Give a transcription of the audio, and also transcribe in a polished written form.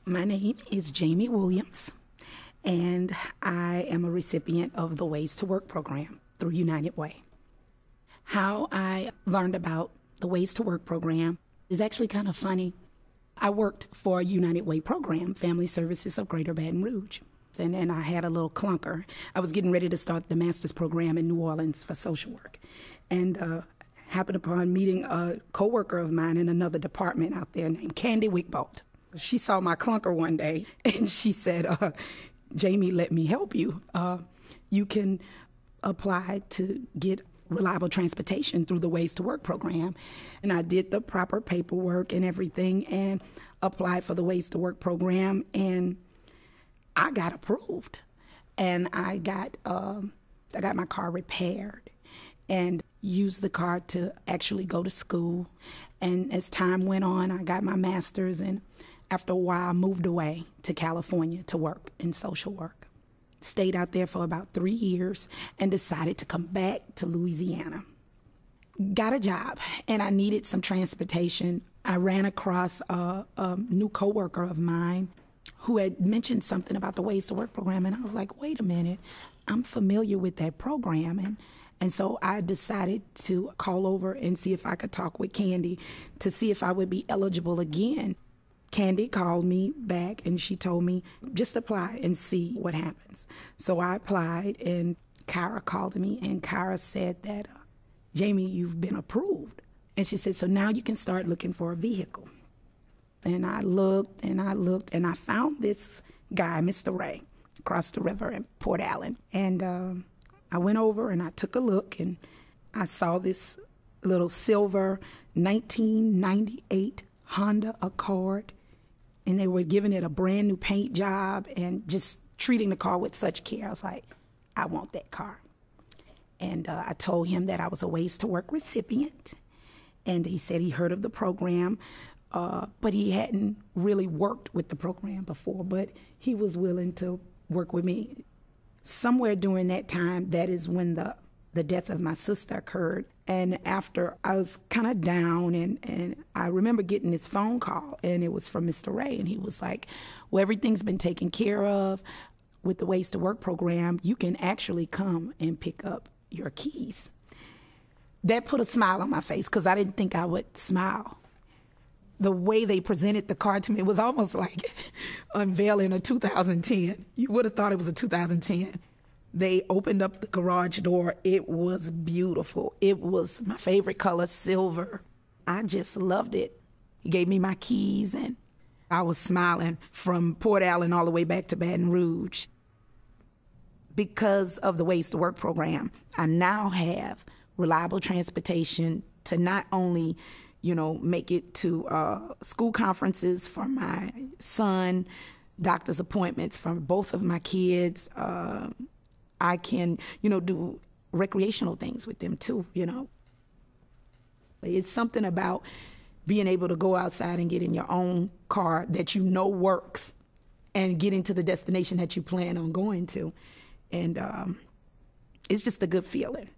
My name is Jamie Williams, and I am a recipient of the Ways to Work program through United Way. How I learned about the Ways to Work program is actually kind of funny. I worked for a United Way program, Family Services of Greater Baton Rouge. And then I had a little clunker. I was getting ready to start the master's program in New Orleans for social work. And happened upon meeting a coworker of mine in another department out there named Candy Wickbolt. She saw my clunker one day and she said, Jamie, let me help you. You can apply to get reliable transportation through the Ways to Work program. And I did the proper paperwork and everything and applied for the Ways to Work program, and I got approved. And I got my car repaired and used the car to actually go to school. And as time went on, I got my master's, and after a while, I moved away to California to work in social work. Stayed out there for about 3 years and decided to come back to Louisiana. Got a job, and I needed some transportation. I ran across a new coworker of mine who had mentioned something about the Ways to Work program, and I was like, wait a minute, I'm familiar with that program. And so I decided to call over and see if I could talk with Candy to see if I would be eligible again. Candy called me back and she told me, just apply and see what happens. So I applied, and Kyra called me, and Kyra said that, Jamie, you've been approved. And she said, so now you can start looking for a vehicle. And I looked and I looked, and I found this guy, Mr. Ray, across the river in Port Allen. And I went over and I took a look, and I saw this little silver 1998 Honda Accord. And they were giving it a brand new paint job and just treating the car with such care. I was like, I want that car. And I told him that I was a Ways to Work recipient. And he said he heard of the program, but he hadn't really worked with the program before, but he was willing to work with me. Somewhere during that time, that is when the death of my sister occurred. And after, I was kind of down, and I remember getting this phone call, and it was from Mr. Ray, and he was like, well, everything's been taken care of with the Ways to Work program. You can actually come and pick up your keys. That put a smile on my face, because I didn't think I would smile. The way they presented the car to me, it was almost like unveiling a 2010. You would have thought it was a 2010. They opened up the garage door. It was beautiful. It was my favorite color, silver. I just loved it. He gave me my keys, and I was smiling from Port Allen all the way back to Baton Rouge. Because of the Ways to Work program, I now have reliable transportation to not only, make it to school conferences for my son, doctor's appointments for both of my kids. I can, do recreational things with them too, It's something about being able to go outside and get in your own car that works and getting to the destination that you plan on going to. And it's just a good feeling.